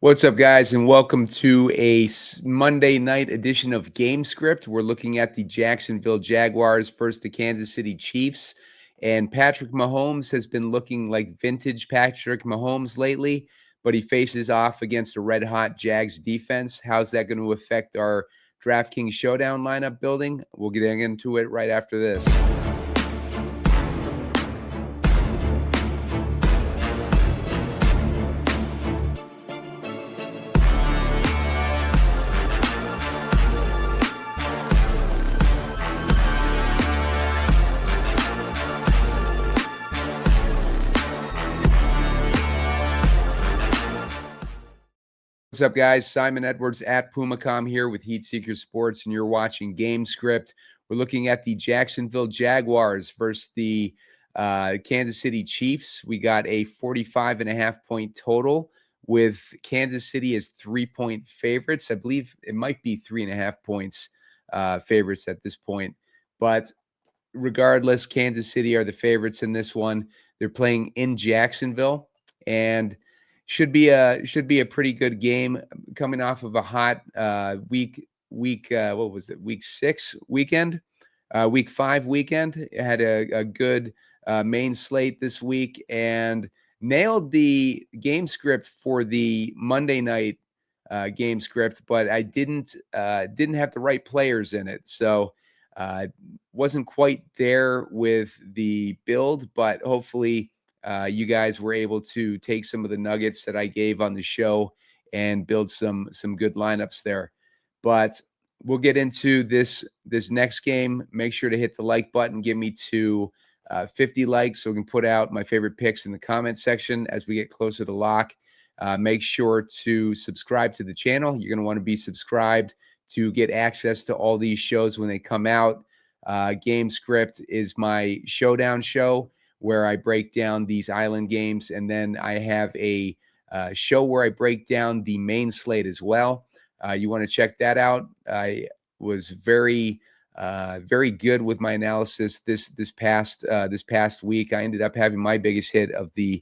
What's up, guys, and welcome to a Monday night edition of Gamescript. We're looking at the Jacksonville Jaguars versus the Kansas City Chiefs. And Patrick Mahomes has been looking like vintage Patrick Mahomes lately, but he faces off against a red-hot Jags defense. How's that going to affect our DraftKings Showdown lineup building? We'll get into it right after this. What's up, guys? Simon Edwards at PumaCom here with Heat Seeker Sports, and you're watching Gamescript. We're looking at the Jacksonville Jaguars versus the Kansas City Chiefs. We got a 45.5-point total with Kansas City as 3-point favorites. I believe it might be 3.5 points favorites at this point. But regardless, Kansas City are the favorites in this one. They're playing in Jacksonville, and should be a pretty good game coming off of a hot week what was it, week 6 weekend, week 5 weekend. It had a good main slate this week and nailed the game script for the Monday night game script, but I didn't have the right players in it, so wasn't quite there with the build, but hopefully you guys were able to take some of the nuggets that I gave on the show and build some good lineups there. But we'll get into this next game. Make sure to hit the like button. Give me to 50 likes so we can put out my favorite picks in the comment section as we get closer to lock. Make sure to subscribe to the channel. You're going to want to be subscribed to get access to all these shows when they come out. Gamescript is my showdown show where I break down these island games, and then I have a show where I break down the main slate as well. You want to check that out. I was very good with my analysis this past week. I ended up having my biggest hit of the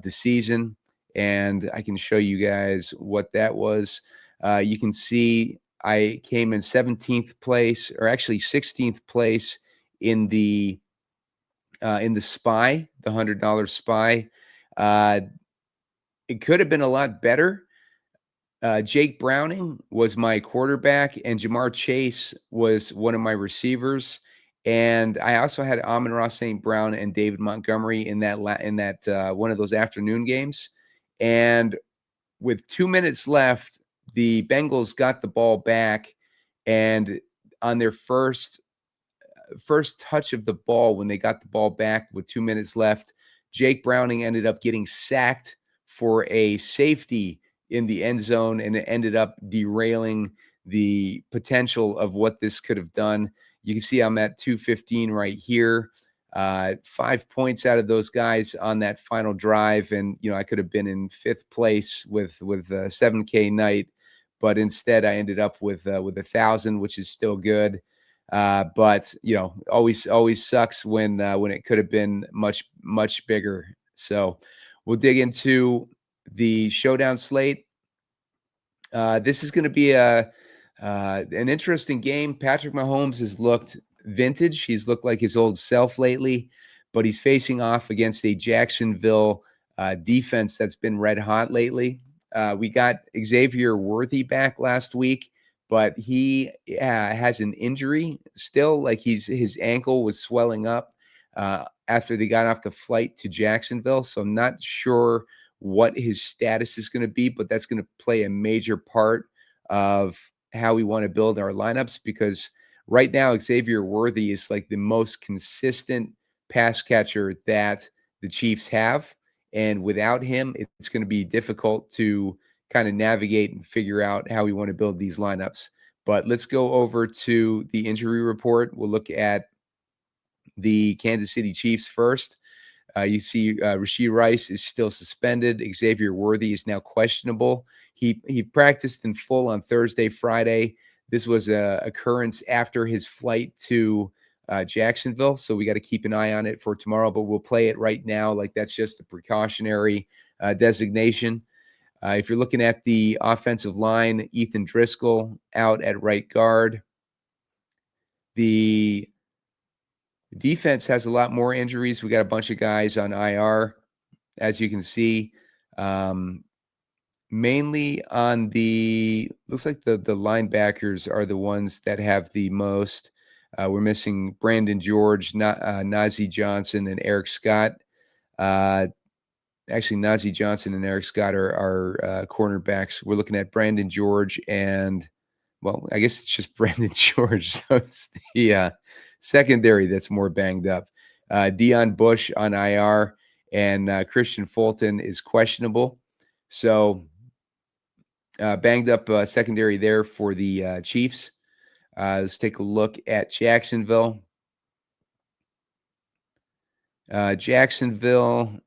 season, and I can show you guys what that was. You can see I came in 17th place, or actually 16th place in the SPY, the $100 SPY. It could have been a lot better. Jake Browning was my quarterback, and Jamar Chase was one of my receivers. And I also had Amon-Ra St. Brown and David Montgomery in that one of those afternoon games. And with 2 minutes left, the Bengals got the ball back, and on their first touch of the ball, when they got the ball back with 2 minutes left, Jake Browning ended up getting sacked for a safety in the end zone, and it ended up derailing the potential of what this could have done. You can see I'm at 215 right here. 5 points out of those guys on that final drive, and I could have been in 5th place with a 7K night, but instead I ended up with 1,000, which is still good. But always sucks when it could have been much bigger. So we'll dig into the showdown slate. This is going to be an interesting game. Patrick Mahomes has looked vintage. He's looked like his old self lately, but he's facing off against a Jacksonville defense that's been red hot lately. We got Xavier Worthy back last week, but he has an injury still. Like his ankle was swelling up after they got off the flight to Jacksonville. So I'm not sure what his status is going to be, but that's going to play a major part of how we want to build our lineups, because right now Xavier Worthy is like the most consistent pass catcher that the Chiefs have. And without him, it's going to be difficult to kind of navigate and figure out how we want to build these lineups. But let's go over to the injury report. We'll look at the Kansas City Chiefs first. You see Rashee Rice is still suspended. Xavier Worthy is now questionable. He practiced in full on Thursday, Friday. This was a occurrence after his flight to Jacksonville, so we got to keep an eye on it for tomorrow, but we'll play it right now like that's just a precautionary designation. If you're looking at the offensive line, Ethan Driscoll out at right guard. The defense has a lot more injuries. We got a bunch of guys on IR, as you can see. Mainly on looks like the linebackers are the ones that have the most. We're missing Brandon George, Najee Johnson, and Eric Scott. Actually, Najee Johnson and Eric Scott are cornerbacks. We're looking at Brandon George and, well, I guess it's just Brandon George. So it's the secondary that's more banged up. Deion Bush on IR, and Kristian Fulton is questionable. So banged up secondary there for the Chiefs. Let's take a look at Jacksonville. Jacksonville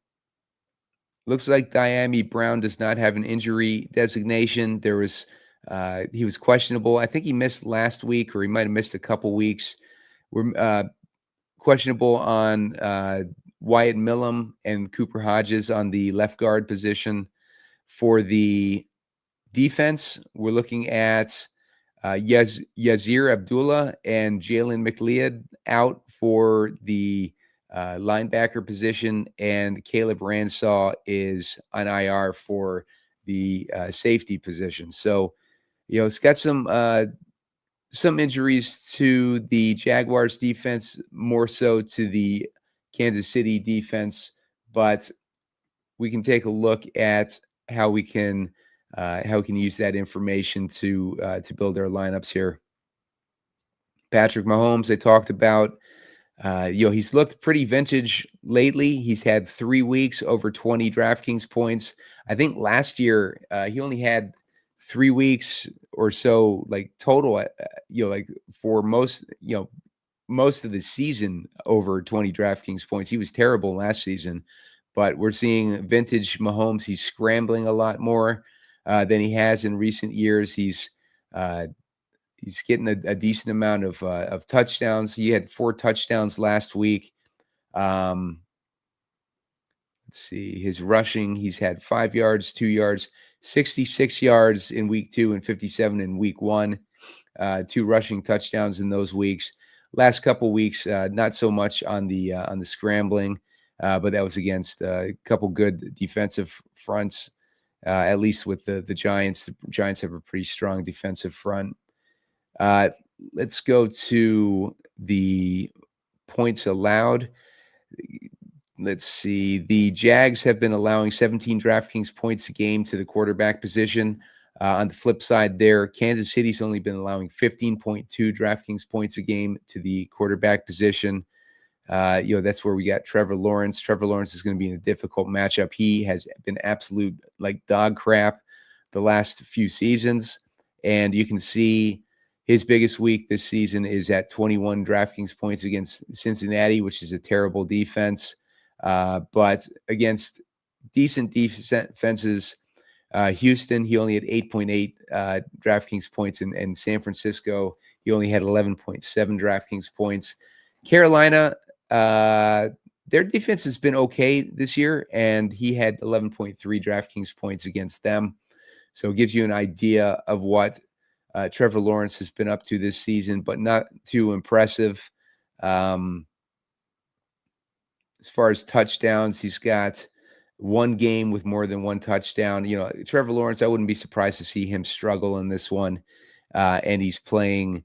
looks like Dyami Brown does not have an injury designation. He was questionable. I think he missed last week, or he might have missed a couple weeks. We're questionable on Wyatt Millum and Cooper Hodges on the left guard position. For the defense, we're looking at Yazir Abdullah and Jalen McLeod out for the linebacker position, and Caleb Ransaw is on IR for the safety position. So, it's got some injuries to the Jaguars defense, more so to the Kansas City defense, but we can take a look at how we can use that information to build our lineups here. Patrick Mahomes, I talked about. He's looked pretty vintage lately. He's had 3 weeks over 20 DraftKings points. I think last year he only had 3 weeks or so, like total. Like for most of the season over 20 DraftKings points. He was terrible last season, but we're seeing vintage Mahomes. He's scrambling a lot more than he has in recent years. He's getting a decent amount of touchdowns. He had 4 touchdowns last week. Let's see, his rushing, he's had 5 yards, 2 yards, 66 yards in week 2 and 57 in week 1. 2 rushing touchdowns in those weeks. Last couple weeks, not so much on the scrambling, but that was against a couple good defensive fronts, at least with the Giants. The Giants have a pretty strong defensive front. Let's go to the points allowed. Let's see. The Jags have been allowing 17 DraftKings points a game to the quarterback position. On the flip side there, Kansas City's only been allowing 15.2 DraftKings points a game to the quarterback position. That's where we got Trevor Lawrence. Trevor Lawrence is going to be in a difficult matchup. He has been absolute dog crap the last few seasons. And you can see his biggest week this season is at 21 DraftKings points against Cincinnati, which is a terrible defense. But against decent defenses, Houston, he only had 8.8 DraftKings points, and San Francisco, he only had 11.7 DraftKings points. Carolina, their defense has been okay this year, and he had 11.3 DraftKings points against them. So it gives you an idea of what Trevor Lawrence has been up to this season, but not too impressive. As far as touchdowns, he's got 1 game with more than 1 touchdown. Trevor Lawrence, I wouldn't be surprised to see him struggle in this one. And he's playing,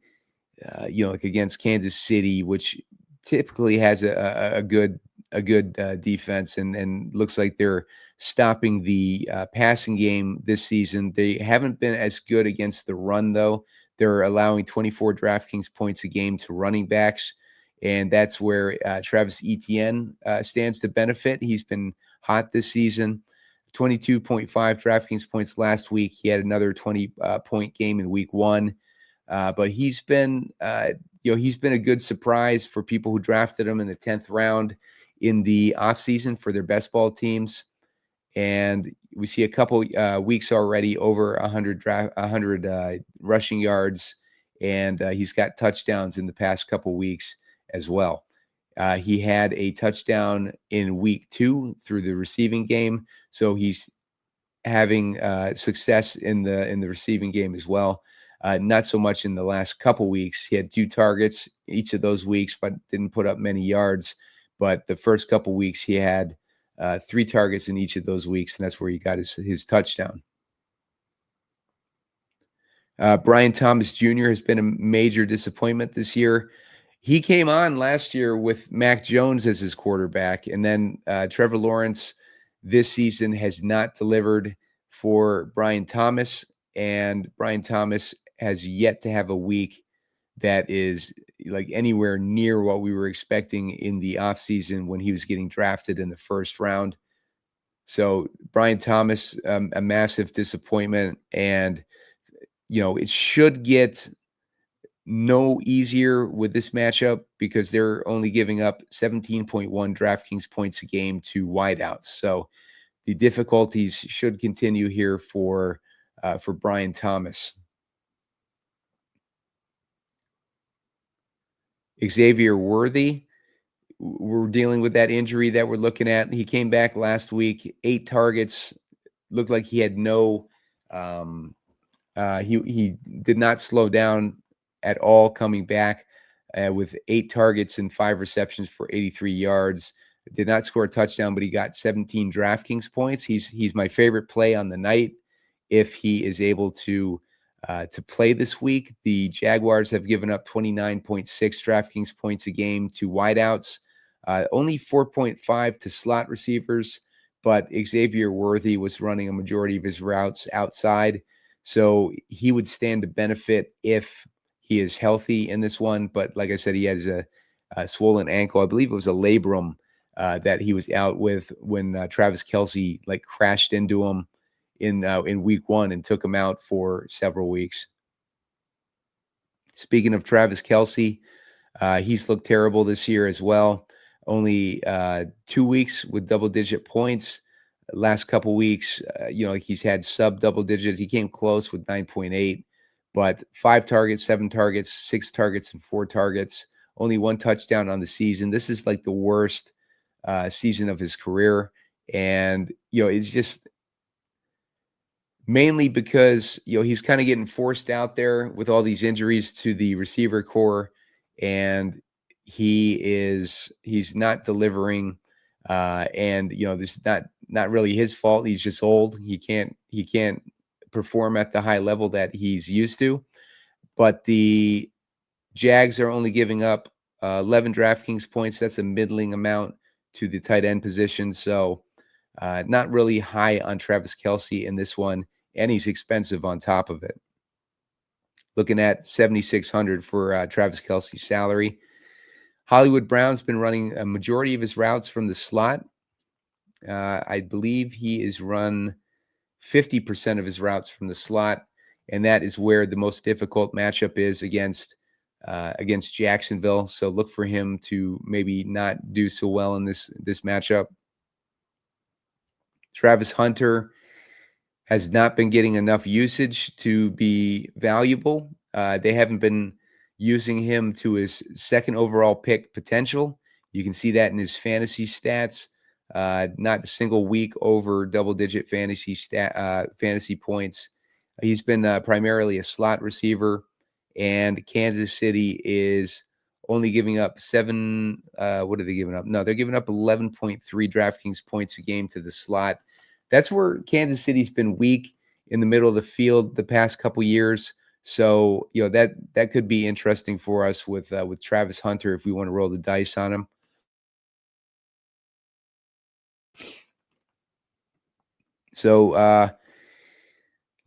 against Kansas City, which typically has a good defense, and looks like they're stopping the passing game this season. They haven't been as good against the run, though. They're allowing 24 DraftKings points a game to running backs, and that's where Travis Etienne stands to benefit. He's been hot this season. 22.5 DraftKings points last week. He had another 20-point game in week 1. But he's been a good surprise for people who drafted him in the 10th round in the offseason for their best ball teams. And we see a couple weeks already over 100 rushing yards, and he's got touchdowns in the past couple weeks as well. He had a touchdown in week 2 through the receiving game, so he's having success in the receiving game as well. Not so much in the last couple weeks. He had 2 targets each of those weeks, but didn't put up many yards. But the first couple weeks, he had 3 targets in each of those weeks, and that's where he got his touchdown. Brian Thomas Jr. has been a major disappointment this year. He came on last year with Mac Jones as his quarterback, and then Trevor Lawrence this season has not delivered for Brian Thomas, and Brian Thomas has yet to have a week that is like anywhere near what we were expecting in the offseason when he was getting drafted in the first round. So Brian Thomas, a massive disappointment, and it should get no easier with this matchup because they're only giving up 17.1 DraftKings points a game to wideouts. So the difficulties should continue here for Brian Thomas. Xavier Worthy, we're dealing with that injury that we're looking at. He came back last week, 8 targets, looked like he had no he did not slow down at all coming back with 8 targets and 5 receptions for 83 yards. Did not score a touchdown, but he got 17 DraftKings points. He's my favorite play on the night if he is able to play this week. The Jaguars have given up 29.6 DraftKings points a game to wideouts, only 4.5 to slot receivers, but Xavier Worthy was running a majority of his routes outside. So he would stand to benefit if he is healthy in this one. But like I said, he has a swollen ankle. I believe it was a labrum that he was out with when Travis Kelce crashed into him in week 1 and took him out for several weeks. Speaking of Travis Kelce, he's looked terrible this year as well. Only 2 weeks with double-digit points. Last couple weeks, he's had sub double digits. He came close with 9.8, but 5 targets, 7 targets, 6 targets, and 4 targets. Only 1 touchdown on the season. This is like the worst season of his career, and it's just mainly because he's kind of getting forced out there with all these injuries to the receiver core, and he's not delivering. And this is not really his fault. He's just old. He can't perform at the high level that he's used to. But the Jags are only giving up 11 DraftKings points. That's a middling amount to the tight end position. So not really high on Travis Kelce in this one, and he's expensive on top of it. Looking at $7,600 for Travis Kelce's salary. Hollywood Brown's been running a majority of his routes from the slot. I believe he is run 50% of his routes from the slot, and that is where the most difficult matchup is against Jacksonville. So look for him to maybe not do so well in this matchup. Travis Hunter has not been getting enough usage to be valuable. They haven't been using him to his second overall pick potential. You can see that in his fantasy stats. Not a single week over double-digit fantasy points. He's been primarily a slot receiver, and Kansas City is only giving up 7. What are they giving up? No, they're giving up 11.3 DraftKings points a game to the slot. That's where Kansas City's been weak in the middle of the field the past couple years. So, that could be interesting for us with Travis Hunter if we want to roll the dice on him. So,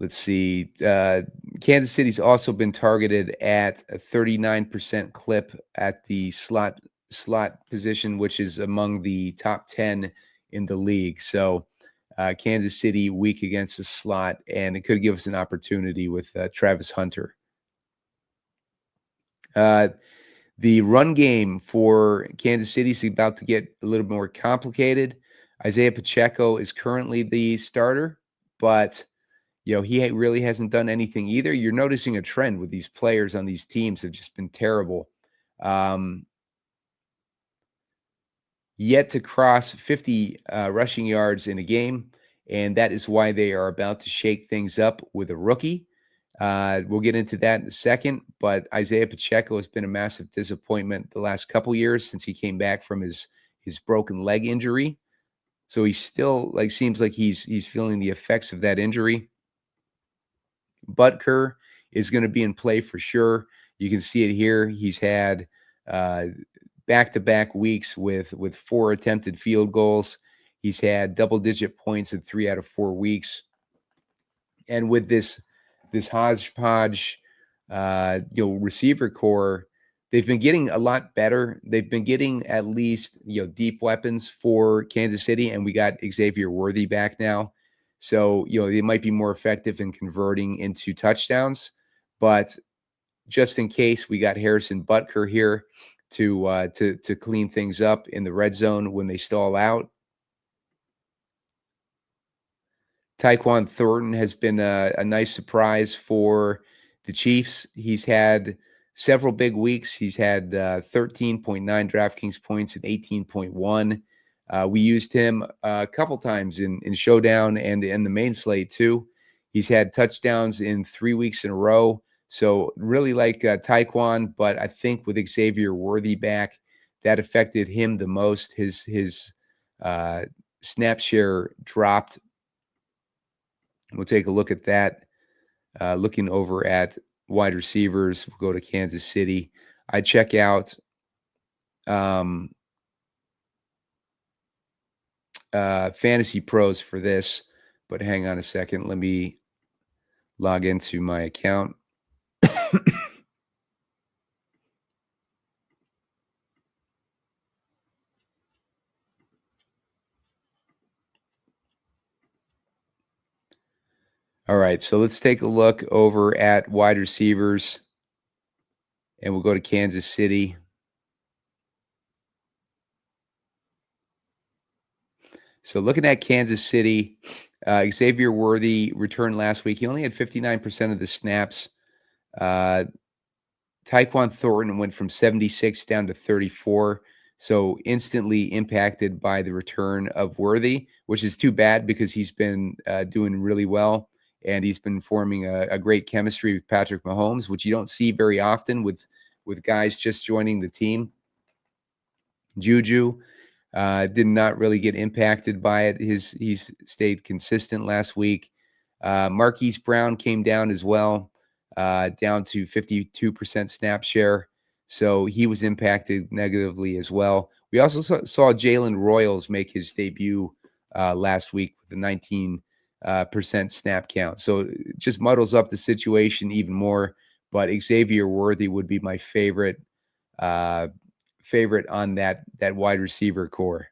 let's see. Kansas City's also been targeted at a 39% clip at the slot position, which is among the top 10 in the league. So, Kansas City weak against the slot, and it could give us an opportunity with Travis Hunter. The run game for Kansas City is about to get a little more complicated. Isaiah Pacheco is currently the starter, but he really hasn't done anything either. You're noticing a trend with these players on these teams have just been terrible. Yet to cross 50 rushing yards in a game. and that is why they are about to shake things up with a rookie. We'll get into that in a second, but Isaiah Pacheco has been a massive disappointment the last couple years since he came back from his broken leg injury. So he still seems like he's feeling the effects of that injury. Butker is going to be in play for sure. You can see it here. He's had back-to-back weeks with 4 attempted field goals. He's had double-digit points in 3 out of 4 weeks. And with this hodgepodge, receiver core, they've been getting a lot better. They've been getting at least, deep weapons for Kansas City, and we got Xavier Worthy back now. So, they might be more effective in converting into touchdowns. But just in case, we got Harrison Butker here to clean things up in the red zone when they stall out. Tyquan Thornton has been a nice surprise for the Chiefs. He's had several big weeks. He's had 13.9 DraftKings points and 18.1. We used him a couple times in Showdown and in the main slate too. He's had touchdowns in 3 weeks in a row. So really like Tyquan, but I think with Xavier Worthy back, that affected him the most. His snap share dropped. We'll take a look at that. Looking over at wide receivers, we'll go to Kansas City. I check out Fantasy Pros for this, but hang on a second. Let me log into my account. All right, so let's take a look over at wide receivers, and we'll go to Kansas City. So looking at Kansas City, Xavier Worthy returned last week. He only had 59% of the snaps. Tyquan Thornton went from 76 down to 34. So instantly impacted by the return of Worthy, which is too bad because he's been doing really well. And he's been forming a great chemistry with Patrick Mahomes, which you don't see very often with guys just joining the team. Juju did not really get impacted by it. He's stayed consistent last week. Marquise Brown came down as well, down to 52% snap share. So he was impacted negatively as well. We also saw Jalen Royals make his debut last week with a 19% snap count. So it just muddles up the situation even more. But Xavier Worthy would be my favorite on that wide receiver core.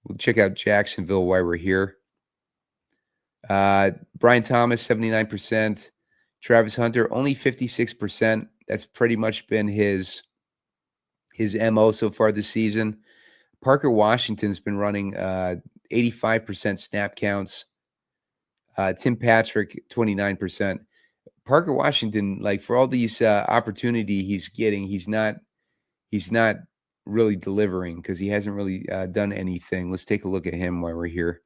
We'll check out Jacksonville while we're here. Brian Thomas, 79%. Travis Hunter, only 56%. That's pretty much been his MO so far this season. Parker Washington's been running 85% snap counts. Tim Patrick, 29%. Parker Washington, for all these opportunity he's getting, he's not really delivering because he hasn't really done anything. Let's take a look at him while we're here.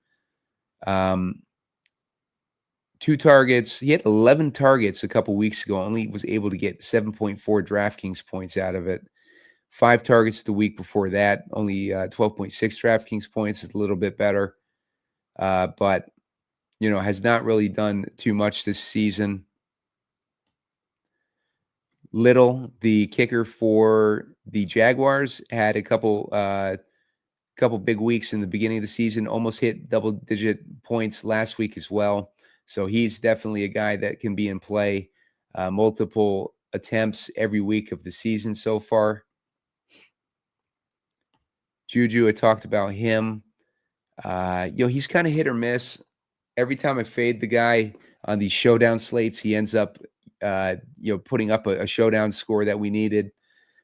2 targets. He had 11 targets a couple weeks ago. Only was able to get 7.4 DraftKings points out of it. 5 targets the week before that. Only 12.6 DraftKings points. Is a little bit better. But, has not really done too much this season. Little, the kicker for the Jaguars, had a couple big weeks in the beginning of the season, almost hit double-digit points last week as well. So he's definitely a guy that can be in play. Multiple attempts every week of the season so far. Juju, I talked about him. He's kind of hit or miss. Every time I fade the guy on these showdown slates, he ends up putting up a showdown score that we needed.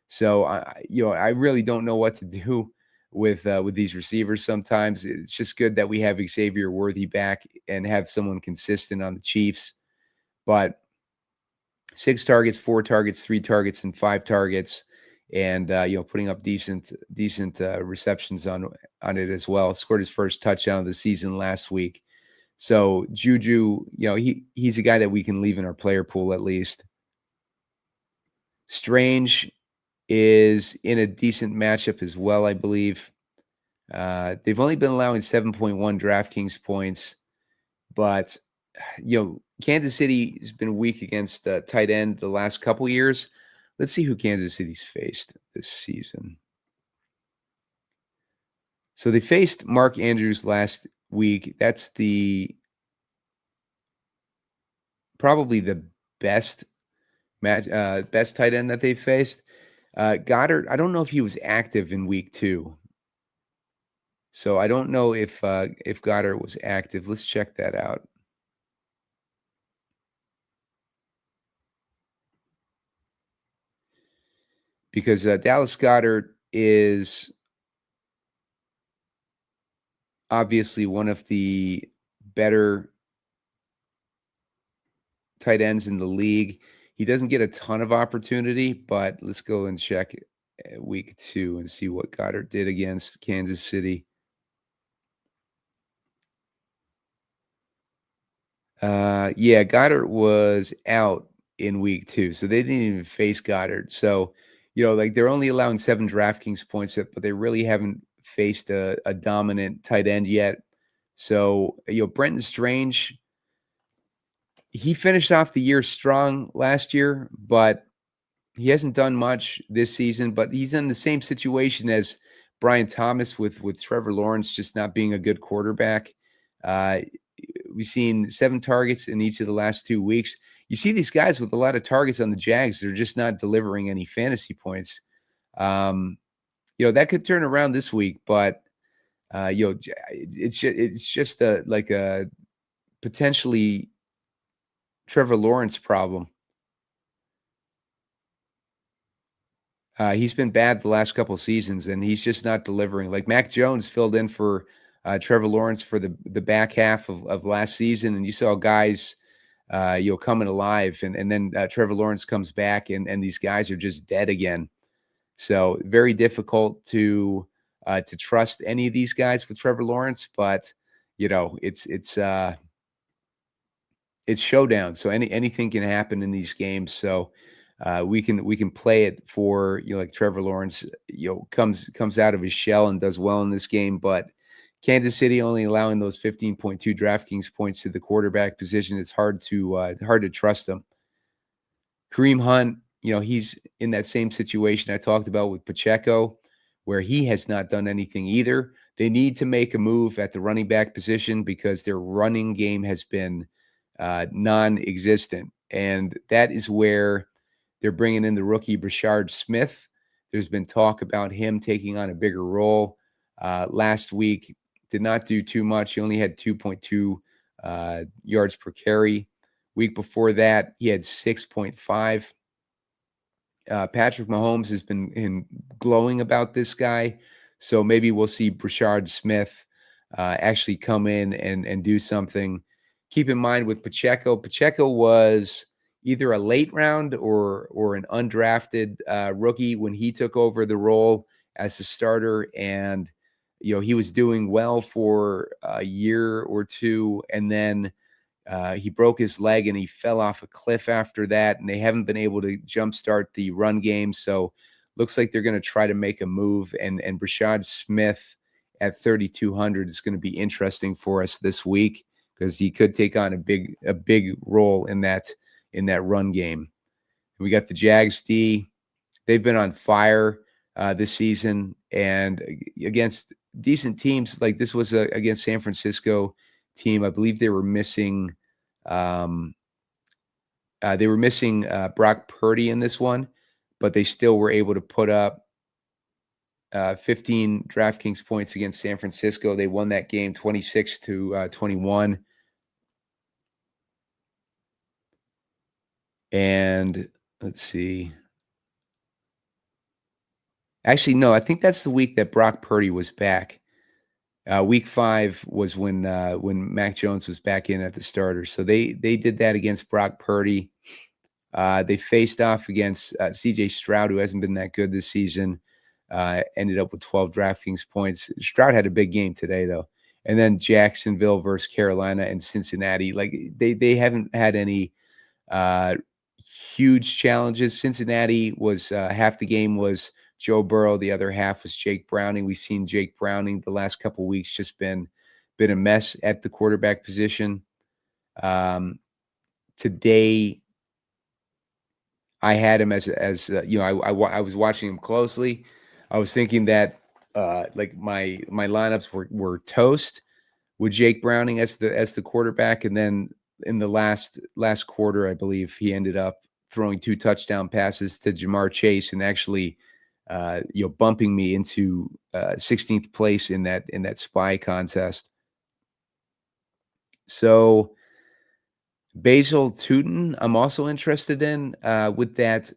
So I really don't know what to do with these receivers. Sometimes it's just good that we have Xavier Worthy back and have someone consistent on the Chiefs. But 6 targets, 4 targets, 3 targets, and 5 targets and putting up decent receptions on it as well. Scored his first touchdown of the season last week. So Juju, he's a guy that we can leave in our player pool at least. Strange is in a decent matchup as well, I believe. They've only been allowing 7.1 DraftKings points, but Kansas City has been weak against tight end the last couple years. Let's see who Kansas City's faced this season. So they faced Mark Andrews last week. That's probably the best tight end that they faced. Goddard, I don't know if he was active in week 2. So I don't know if Goddard was active. Let's check that out. Because Dallas Goedert is obviously one of the better tight ends in the league. He doesn't get a ton of opportunity, but let's go and check week 2 and see what Goddard did against Kansas City. Yeah, Goddard was out in week 2, so they didn't even face Goddard. So, they're only allowing 7 DraftKings points, but they really haven't faced a dominant tight end yet. So, Brenton Strange, he finished off the year strong last year, but he hasn't done much this season. But he's in the same situation as Brian Thomas with Trevor Lawrence just not being a good quarterback. We've seen 7 targets in each of the last 2 weeks. You see these guys with a lot of targets on the Jags. They're just not delivering any fantasy points. That could turn around this week, but it's just a potentially Trevor Lawrence problem. He's been bad the last couple seasons, and he's just not delivering. Like Mac Jones filled in for Trevor Lawrence for the back half of last season, and you saw guys, coming alive, and then Trevor Lawrence comes back, and these guys are just dead again. So very difficult to trust any of these guys with Trevor Lawrence, but it's showdown. So anything can happen in these games. So we can play it for like Trevor Lawrence comes out of his shell and does well in this game, but Kansas City only allowing those 15.2 DraftKings points to the quarterback position. It's hard to trust them. Kareem Hunt, he's in that same situation I talked about with Pacheco, where he has not done anything either. They need to make a move at the running back position because their running game has been non-existent, and that is where they're bringing in the rookie Brashard Smith. There's been talk about him taking on a bigger role. Last week, did not do too much. He only had 2.2 yards per carry. Week before that, he had 6.5. Patrick Mahomes has been glowing about this guy, so maybe we'll see Brashard Smith actually come in and do something. Keep in mind with Pacheco was either a late round or an undrafted rookie when he took over the role as a starter, and he was doing well for a year or two, and then he broke his leg and he fell off a cliff after that, and they haven't been able to jumpstart the run game. So looks like they're going to try to make a move, and Brashard Smith at 3,200 is going to be interesting for us this week because he could take on a big role in that run game. We got the Jags D. They've been on fire this season, and against decent teams. Like this was against San Francisco team. I believe they were missing Brock Purdy in this one, but they still were able to put up 15 DraftKings points against San Francisco. They won that game 26-21. And let's see. Actually, no, I think that's the week that Brock Purdy was back. Week 5 was when Mac Jones was back in at the starter. So they did that against Brock Purdy. They faced off against CJ Stroud, who hasn't been that good this season. Ended up with 12 DraftKings points. Stroud had a big game today, though. And then Jacksonville versus Carolina and Cincinnati. Like they haven't had any uh, huge challenges. Cincinnati was half the game was Joe Burrow, the other half was Jake Browning. We've seen Jake Browning the last couple of weeks just been a mess at the quarterback position. Today, I had him as I was watching him closely. I was thinking that like my lineups were toast with Jake Browning as the quarterback, and then in the last quarter, I believe he ended up throwing 2 touchdown passes to Jamar Chase and actually bumping me into 16th place in that spy contest. So Basil Tootin, I'm also interested in with that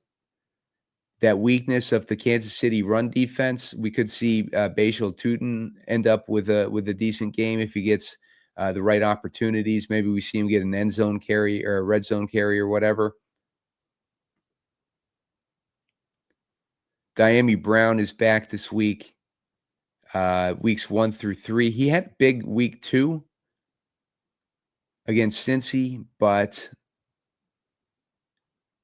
weakness of the Kansas City run defense. We could see Basil Tootin end up with a decent game if he gets the right opportunities. Maybe we see him get an end zone carry or a red zone carry or whatever. Diami Brown is back this week, weeks 1 through 3. He had a big week 2 against Cincy, but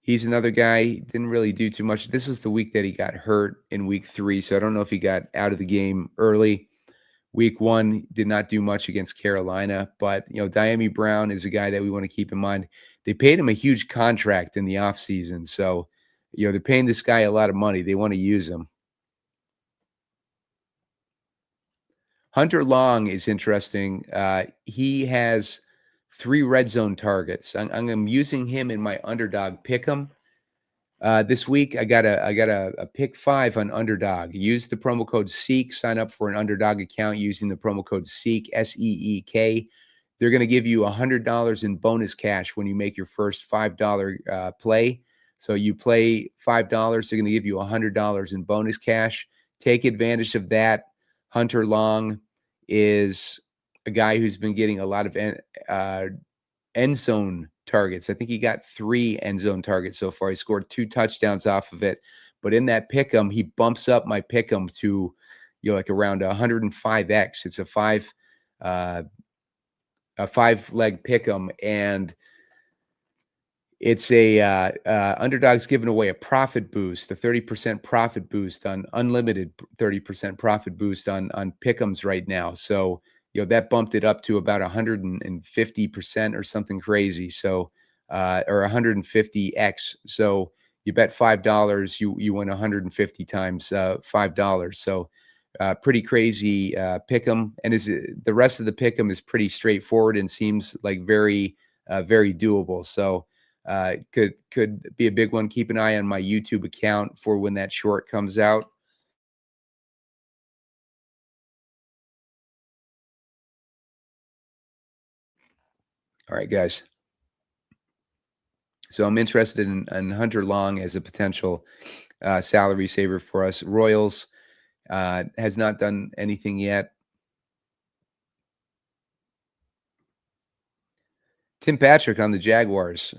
he's another guy, didn't really do too much. This was the week that he got hurt in week 3, so I don't know if he got out of the game early. Week 1 did not do much against Carolina, but, Diami Brown is a guy that we want to keep in mind. They paid him a huge contract in the offseason, so, they're paying this guy a lot of money. They want to use him. Hunter Long is interesting. He has 3 red zone targets. I'm using him in my underdog pick'em. This week, I got a pick 5 on Underdog. Use the promo code SEEK. Sign up for an Underdog account using the promo code SEEK, SEEK. They're going to give you $100 in bonus cash when you make your first $5 play. So you play $5, they're going to give you $100 in bonus cash. Take advantage of that. Hunter Long is a guy who's been getting a lot of end zone targets. I think he got 3 end zone targets so far. He scored 2 touchdowns off of it. But in that pick'em, he bumps up my pick'em to like around 105x. It's a 5-leg pick'em, and it's Underdog's giving away a profit boost, a 30% profit boost on unlimited 30% profit boost on pick'ems right now. So that bumped it up to about 150% or something crazy. So, or 150x. So you bet $5, you win 150 times $5. So, pretty crazy pick'em. And the rest of the pick'em is pretty straightforward and seems like very doable. So, could be a big one. Keep an eye on my YouTube account for when that short comes out. All right, guys. So I'm interested in Hunter Long as a potential salary saver for us. Royals has not done anything yet. Tim Patrick on the Jaguars.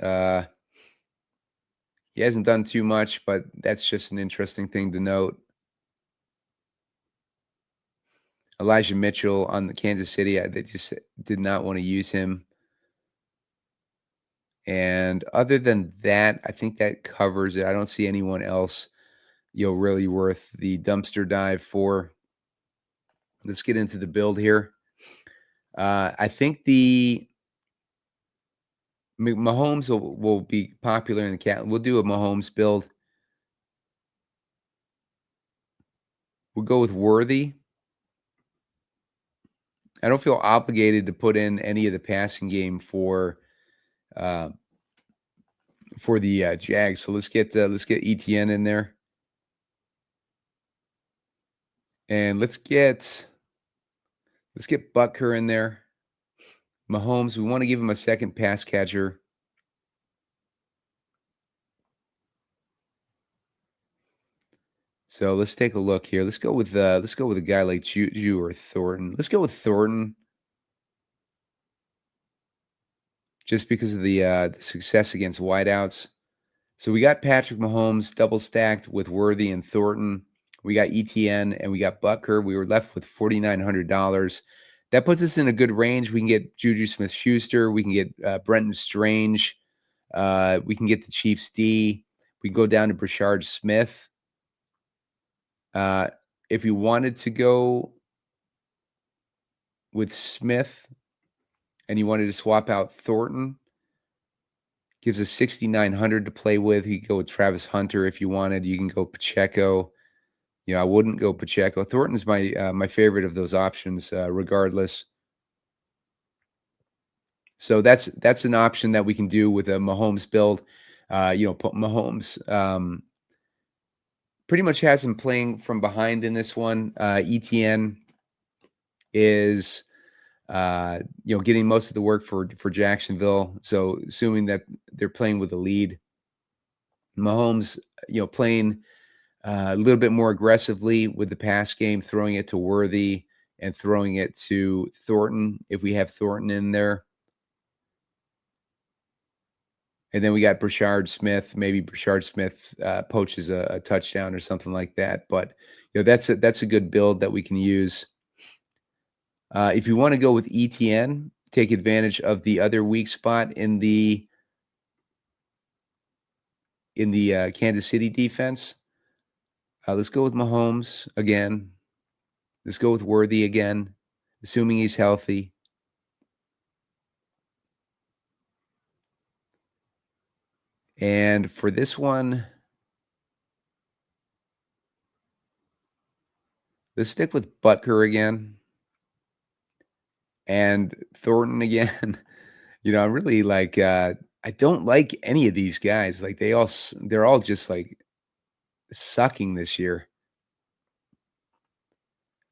He hasn't done too much, but that's just an interesting thing to note. Elijah Mitchell on the Kansas City. They just did not want to use him. And other than that, I think that covers it. I don't see anyone else, really worth the dumpster dive for. Let's get into the build here. I think the Mahomes will be popular in the cat. We'll do a Mahomes build. We'll go with Worthy. I don't feel obligated to put in any of the passing game for the Jags. So let's get ETN in there, and let's get Butker in there. Mahomes, we want to give him a second pass catcher. So let's take a look here. Let's go with a guy like Juju or Thornton. Let's go with Thornton, just because of the success against wideouts. So we got Patrick Mahomes double stacked with Worthy and Thornton. We got ETN and we got Butker. We were left with $4,900. That puts us in a good range. We can get Juju Smith-Schuster. We can get Brenton Strange. We can get the Chiefs D. We can go down to Brashard Smith. If you wanted to go with Smith and you wanted to swap out Thornton, gives us 6,900 to play with. You could go with Travis Hunter if you wanted. You can go Pacheco. I wouldn't go Pacheco. Thornton's my favorite of those options, regardless. So that's an option that we can do with a Mahomes build. Mahomes pretty much has him playing from behind in this one. ETN is getting most of the work for Jacksonville. So assuming that they're playing with a lead, Mahomes, playing a little bit more aggressively with the pass game, throwing it to Worthy and throwing it to Thornton if we have Thornton in there. And then we got Brashard Smith. Maybe Brashard Smith poaches a touchdown or something like that. But that's a good build that we can use. If you want to go with ETN, take advantage of the other weak spot in the Kansas City defense. Let's go with Mahomes again. Let's go with Worthy again, assuming he's healthy. And for this one, let's stick with Butker again. And Thornton again. I really like I don't like any of these guys. Like they're all just like sucking this year.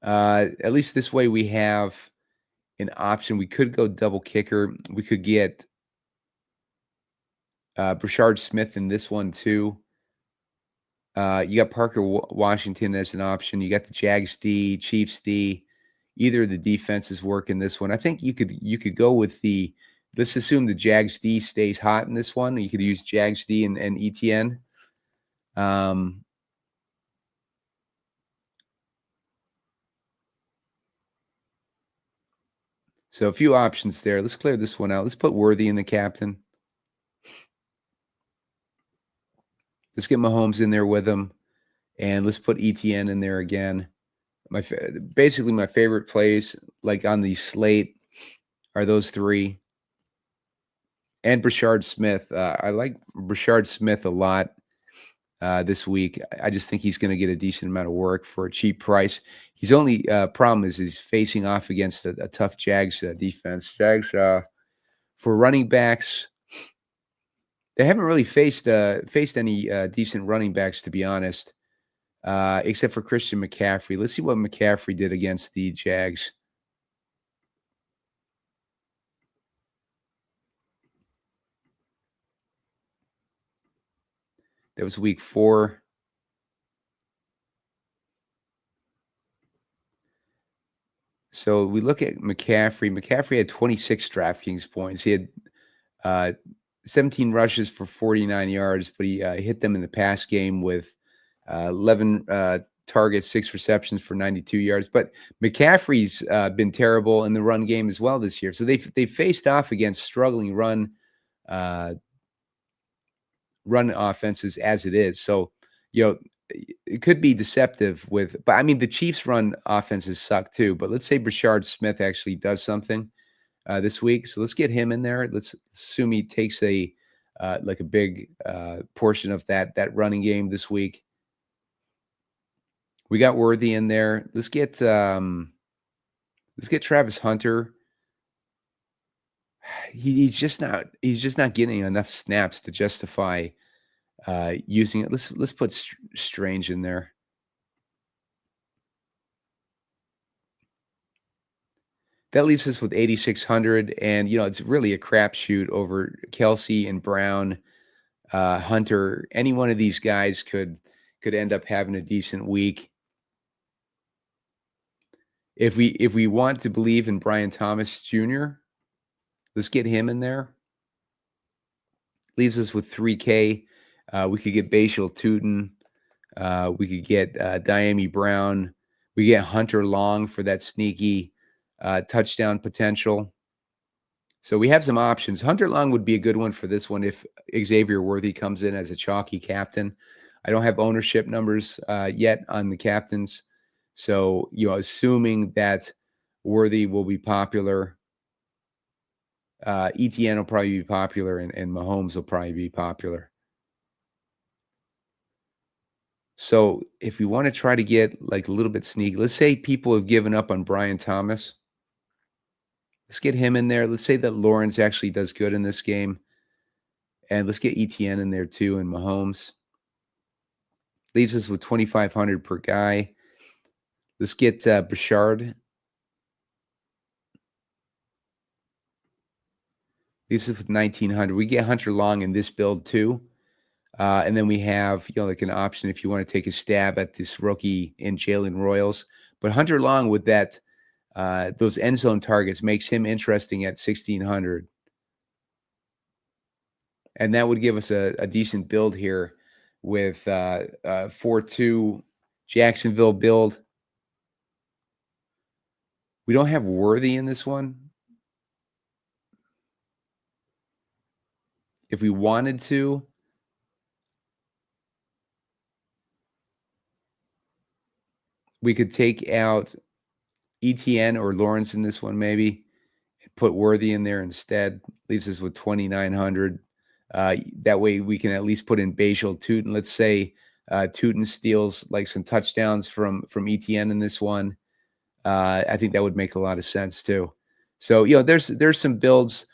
At least this way we have an option. We could go double kicker. We could get Brashard Smith in this one too. You got Parker Washington as an option. You got the Jags D, Chiefs D. Either of the defenses work in this one. I think you could go with the. Let's assume the Jags D stays hot in this one. You could use Jags D and ETN. So a few options there. Let's clear this one out. Let's put Worthy in the captain. Let's get Mahomes in there with him. And let's put ETN in there again. Basically my favorite plays, like on the slate, are those three. And Brashard Smith. I like Brashard Smith a lot this week. I just think he's going to get a decent amount of work for a cheap price. His only problem is he's facing off against a tough Jags defense. Jags, for running backs, they haven't really faced any decent running backs, to be honest, except for Christian McCaffrey. Let's see what McCaffrey did against the Jags. That was week 4. So we look at McCaffrey. McCaffrey had 26 DraftKings points. He had 17 rushes for 49 yards, but he hit them in the pass game with 11 targets, 6 receptions for 92 yards. But McCaffrey's been terrible in the run game as well this year. So they faced off against struggling run offenses as it is. So, it could be deceptive but I mean, the Chiefs run offenses suck too, but let's say Brashard Smith actually does something this week. So let's get him in there. Let's assume he takes a big portion of that running game this week. We got Worthy in there. Let's get Travis Hunter. He's just not getting enough snaps to justify using it. Let's put Strange in there. That leaves us with 8,600, and it's really a crapshoot over Kelsey and Brown, Hunter. Any one of these guys could end up having a decent week. If we want to believe in Brian Thomas Jr., let's get him in there. Leaves us with 3K. We could get Bashal Tootin. We could get Diami Brown. We get Hunter Long for that sneaky touchdown potential. So we have some options. Hunter Long would be a good one for this one if Xavier Worthy comes in as a chalky captain. I don't have ownership numbers yet on the captains. So, assuming that Worthy will be popular, ETN will probably be popular, and Mahomes will probably be popular. So if we want to try to get like a little bit sneaky, let's say people have given up on Brian Thomas. Let's get him in there. Let's say that Lawrence actually does good in this game. And let's get ETN in there too, and Mahomes. Leaves us with 2,500 per guy. Let's get Bouchard. Leaves us with 1,900. We get Hunter Long in this build too. And then we have, like an option if you want to take a stab at this rookie in Jalen Royals. But Hunter Long with that, those end zone targets makes him interesting at 1,600. And that would give us a decent build here with 4-2 Jacksonville build. We don't have Worthy in this one. If we wanted to, we could take out ETN or Lawrence in this one maybe, and put Worthy in there instead. Leaves us with 2,900. That way we can at least put in Bashal Tootin. Let's say Tootin steals like some touchdowns from ETN in this one. I think that would make a lot of sense too. So, there's some builds.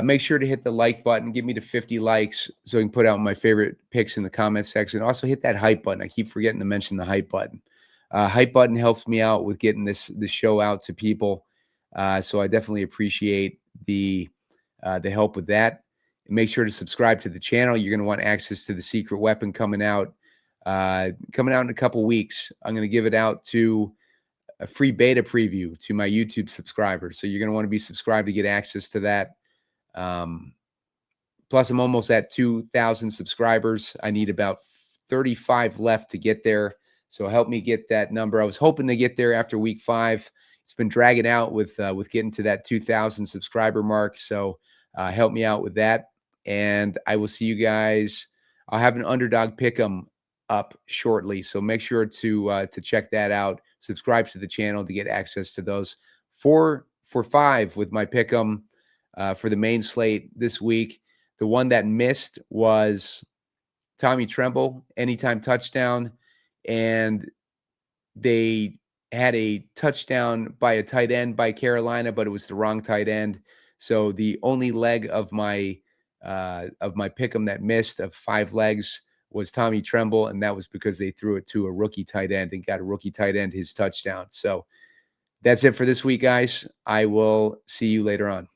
Make sure to hit the like button. Give me to 50 likes so I can put out my favorite picks in the comment section. Also hit that hype button. I keep forgetting to mention the hype button. Hype button helps me out with getting this show out to people. So I definitely appreciate the help with that. And make sure to subscribe to the channel. You're going to want access to the secret weapon coming out in a couple weeks. I'm going to give it out to a free beta preview to my YouTube subscribers. So you're going to want to be subscribed to get access to that. Plus, I'm almost at 2,000 subscribers. I need about 35 left to get there. So help me get that number. I was hoping to get there after week 5. It's been dragging out with getting to that 2,000 subscriber mark. So help me out with that. And I will see you guys. I'll have an underdog pick'em up shortly. So make sure to check that out. Subscribe to the channel to get access to those. 4 for 5 with my pick'em for the main slate this week. The one that missed was Tommy Tremble, anytime touchdown. And they had a touchdown by a tight end by Carolina, but it was the wrong tight end. So the only leg of my pick'em that missed of 5 legs was Tommy Tremble, and that was because they threw it to a rookie tight end and got a rookie tight end his touchdown. So that's it for this week, guys. I will see you later on.